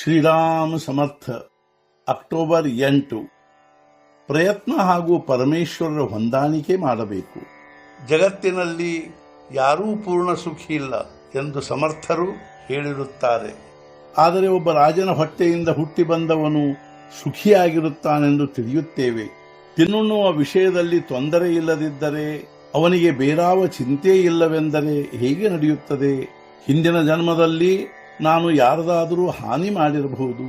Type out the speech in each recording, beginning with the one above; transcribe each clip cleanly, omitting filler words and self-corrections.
ಶ್ರೀರಾಮ ಸಮರ್ಥ. October 8. ಪ್ರಯತ್ನ ಹಾಗೂ ಪರಮೇಶ್ವರರ ಹೊಂದಾಣಿಕೆ ಮಾಡಬೇಕು. ಜಗತ್ತಿನಲ್ಲಿ ಯಾರೂ ಪೂರ್ಣ ಸುಖಿ ಇಲ್ಲ ಎಂದು ಸಮರ್ಥರು ಹೇಳಿರುತ್ತಾರೆ. ಆದರೆ ಒಬ್ಬ ರಾಜನ ಹೊಟ್ಟೆಯಿಂದ ಹುಟ್ಟಿ ಬಂದವನು ಸುಖಿಯಾಗಿರುತ್ತಾನೆಂದು ತಿಳಿಯುತ್ತೇವೆ. ತಿನ್ನುವ ವಿಷಯದಲ್ಲಿ ತೊಂದರೆ ಇಲ್ಲದಿದ್ದರೆ ಅವನಿಗೆ ಬೇರಾವ ಚಿಂತೆ ಇಲ್ಲವೆಂದರೆ ಹೇಗೆ ನಡೆಯುತ್ತದೆ? ಹಿಂದಿನ ಜನ್ಮದಲ್ಲಿ ನಾನು ಯಾರದಾದರೂ ಹಾನಿ ಮಾಡಿರಬಹುದು,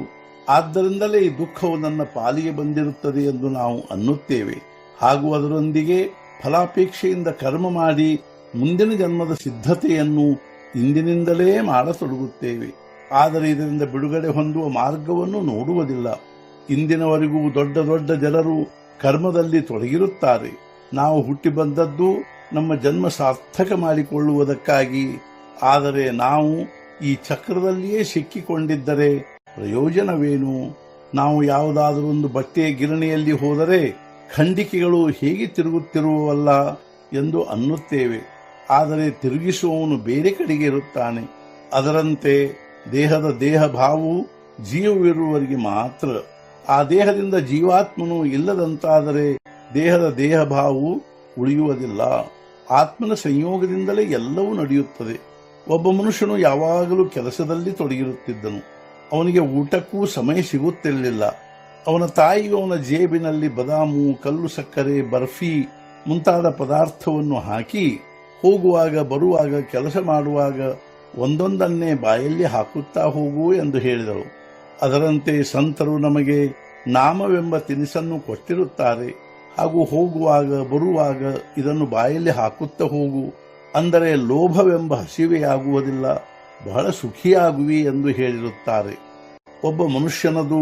ಆದ್ದರಿಂದಲೇ ಈ ದುಃಖವು ನನ್ನ ಪಾಲಿಗೆ ಬಂದಿರುತ್ತದೆ ಎಂದು ನಾವು ಅನ್ನುತ್ತೇವೆ. ಹಾಗೂ ಅದರೊಂದಿಗೆ ಫಲಾಪೇಕ್ಷೆಯಿಂದ ಕರ್ಮ ಮಾಡಿ ಮುಂದಿನ ಜನ್ಮದ ಸಿದ್ಧತೆಯನ್ನು ಇಂದಿನಿಂದಲೇ ಮಾಡತೊಡಗುತ್ತೇವೆ. ಆದರೆ ಇದರಿಂದ ಬಿಡುಗಡೆ ಹೊಂದುವ ಮಾರ್ಗವನ್ನು ನೋಡುವುದಿಲ್ಲ. ಇಂದಿನವರೆಗೂ ದೊಡ್ಡ ದೊಡ್ಡ ಜನರು ಕರ್ಮದಲ್ಲಿ ತೊಡಗಿರುತ್ತಾರೆ. ನಾವು ಹುಟ್ಟಿ ಬಂದದ್ದು ನಮ್ಮ ಜನ್ಮ ಸಾರ್ಥಕ ಮಾಡಿಕೊಳ್ಳುವುದಕ್ಕಾಗಿ. ಆದರೆ ನಾವು ಈ ಚಕ್ರದಲ್ಲಿಯೇ ಸಿಕ್ಕಿಕೊಂಡಿದ್ದರೆ ಪ್ರಯೋಜನವೇನು? ನಾವು ಯಾವುದಾದರೊಂದು ಬಟ್ಟೆಯ ಗಿರಣಿಯಲ್ಲಿ ಹೋದರೆ ಖಂಡಿಕೆಗಳು ಹೇಗೆ ತಿರುಗುತ್ತಿರುವವಲ್ಲ ಎಂದು ಅನ್ನುತ್ತೇವೆ. ಆದರೆ ತಿರುಗಿಸುವವನು ಬೇರೆ ಕಡೆಗೆ ಇರುತ್ತಾನೆ. ಅದರಂತೆ ದೇಹದ ದೇಹಭಾವವು ಜೀವವಿರುವವರಿಗೆ ಮಾತ್ರ. ಆ ದೇಹದಿಂದ ಜೀವಾತ್ಮನು ಇಲ್ಲದಂತಾದರೆ ದೇಹದ ದೇಹಭಾವವು ಉಳಿಯುವುದಿಲ್ಲ. ಆತ್ಮನ ಸಂಯೋಗದಿಂದಲೇ ಎಲ್ಲವೂ ನಡೆಯುತ್ತದೆ. ಒಬ್ಬ ಮನುಷ್ಯನು ಯಾವಾಗಲೂ ಕೆಲಸದಲ್ಲಿ ತೊಡಗಿರುತ್ತಿದ್ದನು. ಅವನಿಗೆ ಊಟಕ್ಕೂ ಸಮಯ ಸಿಗುತ್ತಿರಲಿಲ್ಲ. ಅವನ ತಾಯಿಯು ಅವನ ಜೇಬಿನಲ್ಲಿ ಬದಾಮು, ಕಲ್ಲು ಸಕ್ಕರೆ, ಬರ್ಫಿ ಮುಂತಾದ ಪದಾರ್ಥವನ್ನು ಹಾಕಿ ಹೋಗುವಾಗ ಬರುವಾಗ ಕೆಲಸ ಮಾಡುವಾಗ ಒಂದೊಂದನ್ನೇ ಬಾಯಲ್ಲಿ ಹಾಕುತ್ತಾ ಹೋಗು ಎಂದು ಹೇಳಿದಳು. ಅದರಂತೆ ಸಂತರು ನಮಗೆ ನಾಮವೆಂಬ ತಿನಿಸನ್ನು ಕೊಟ್ಟಿರುತ್ತಾರೆ. ಹಾಗೂ ಹೋಗುವಾಗ ಬರುವಾಗ ಇದನ್ನು ಬಾಯಲ್ಲಿ ಹಾಕುತ್ತಾ ಹೋಗು, ಅಂದರೆ ಲೋಭವೆಂಬ ಹಸಿವೆಯಾಗುವುದಿಲ್ಲ, ಬಹಳ ಸುಖಿಯಾಗುವಿ ಎಂದು ಹೇಳಿರುತ್ತಾರೆ. ಒಬ್ಬ ಮನುಷ್ಯನದು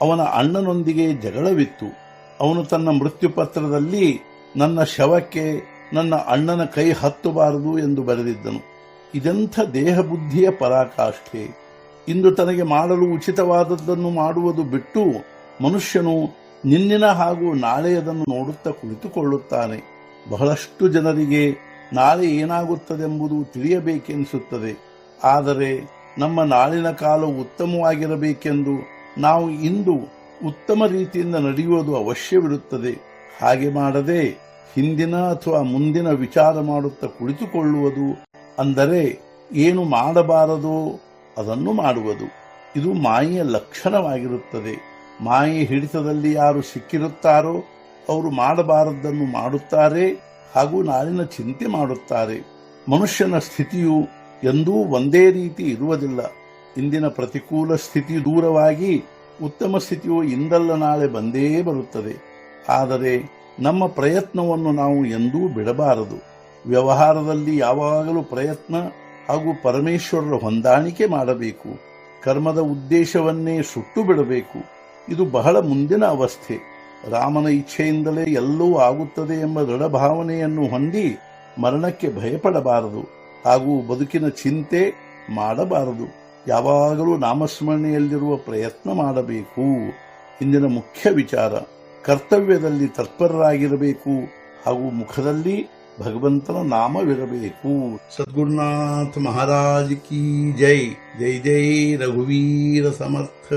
ಅವನ ಅಣ್ಣನೊಂದಿಗೆ ಜಗಳವಿತ್ತು. ಅವನು ತನ್ನ ಮೃತ್ಯುಪತ್ರದಲ್ಲಿ ನನ್ನ ಶವಕ್ಕೆ ನನ್ನ ಅಣ್ಣನ ಕೈ ಹತ್ತಬಾರದು ಎಂದು ಬರೆದಿದ್ದನು. ಇದೆಂಥ ದೇಹ ಬುದ್ಧಿಯ ಪರಾಕಾಷ್ಠೆ! ಇಂದು ತನಗೆ ಮಾಡಲು ಉಚಿತವಾದದ್ದನ್ನು ಮಾಡುವುದು ಬಿಟ್ಟು ಮನುಷ್ಯನು ನಿನ್ನಿನ ಹಾಗೂ ನಾಳೆಯದನ್ನು ನೋಡುತ್ತಾ ಕುಳಿತುಕೊಳ್ಳುತ್ತಾನೆ. ಬಹಳಷ್ಟು ಜನರಿಗೆ ನಾಳೆ ಏನಾಗುತ್ತದೆಂಬುದು ತಿಳಿಯಬೇಕೆನಿಸುತ್ತದೆ. ಆದರೆ ನಮ್ಮ ನಾಳಿನ ಕಾಲ ಉತ್ತಮವಾಗಿರಬೇಕೆಂದು ನಾವು ಇಂದು ಉತ್ತಮ ರೀತಿಯಿಂದ ನಡೆಯುವುದು ಅವಶ್ಯವಿರುತ್ತದೆ. ಹಾಗೆ ಮಾಡದೆ ಹಿಂದಿನ ಅಥವಾ ಮುಂದಿನ ವಿಚಾರ ಮಾಡುತ್ತಾ ಕುಳಿತುಕೊಳ್ಳುವುದು, ಅಂದರೆ ಏನು ಮಾಡಬಾರದೋ ಅದನ್ನು ಮಾಡುವುದು, ಇದು ಮಾಯೆಯ ಲಕ್ಷಣವಾಗಿರುತ್ತದೆ. ಮಾಯೆ ಹಿಡಿತದಲ್ಲಿ ಯಾರು ಸಿಕ್ಕಿರುತ್ತಾರೋ ಅವರು ಮಾಡಬಾರದನ್ನು ಮಾಡುತ್ತಾರೆ ಹಾಗೂ ನಾಳಿನ ಚಿಂತೆ ಮಾಡುತ್ತಾರೆ. ಮನುಷ್ಯನ ಸ್ಥಿತಿಯು ಎಂದೂ ಒಂದೇ ರೀತಿ ಇರುವುದಿಲ್ಲ. ಇಂದಿನ ಪ್ರತಿಕೂಲ ಸ್ಥಿತಿ ದೂರವಾಗಿ ಉತ್ತಮ ಸ್ಥಿತಿಯು ಇಂದಲ್ಲ ನಾಳೆ ಬಂದೇ ಬರುತ್ತದೆ. ಆದರೆ ನಮ್ಮ ಪ್ರಯತ್ನವನ್ನು ನಾವು ಎಂದೂ ಬಿಡಬಾರದು. ವ್ಯವಹಾರದಲ್ಲಿ ಯಾವಾಗಲೂ ಪ್ರಯತ್ನ ಹಾಗೂ ಪರಮೇಶ್ವರರ ಹೊಂದಾಣಿಕೆ ಮಾಡಬೇಕು. ಕರ್ಮದ ಉದ್ದೇಶವನ್ನೇ ಸುಟ್ಟು ಬಿಡಬೇಕು. ಇದು ಬಹಳ ಮುಂದಿನ ಅವಸ್ಥೆ. ರಾಮನ ಇಚ್ಛೆಯಿಂದಲೇ ಎಲ್ಲವೂ ಆಗುತ್ತದೆ ಎಂಬ ದೃಢ ಭಾವನೆಯನ್ನು ಹೊಂದಿ ಮರಣಕ್ಕೆ ಭಯಪಡಬಾರದು ಹಾಗೂ ಬದುಕಿನ ಚಿಂತೆ ಮಾಡಬಾರದು. ಯಾವಾಗಲೂ ನಾಮಸ್ಮರಣೆಯಲ್ಲಿರುವ ಪ್ರಯತ್ನ ಮಾಡಬೇಕು. ಇಂದಿನ ಮುಖ್ಯ ವಿಚಾರ, ಕರ್ತವ್ಯದಲ್ಲಿ ತತ್ಪರರಾಗಿರಬೇಕು ಹಾಗೂ ಮುಖದಲ್ಲಿ ಭಗವಂತನ ನಾಮವಿರಬೇಕು. ಸದ್ಗುರುನಾಥ ಮಹಾರಾಜ್ ಕಿ ಜೈ. ಜೈ ಜೈ ರಘುವೀರ ಸಮರ್ಥ.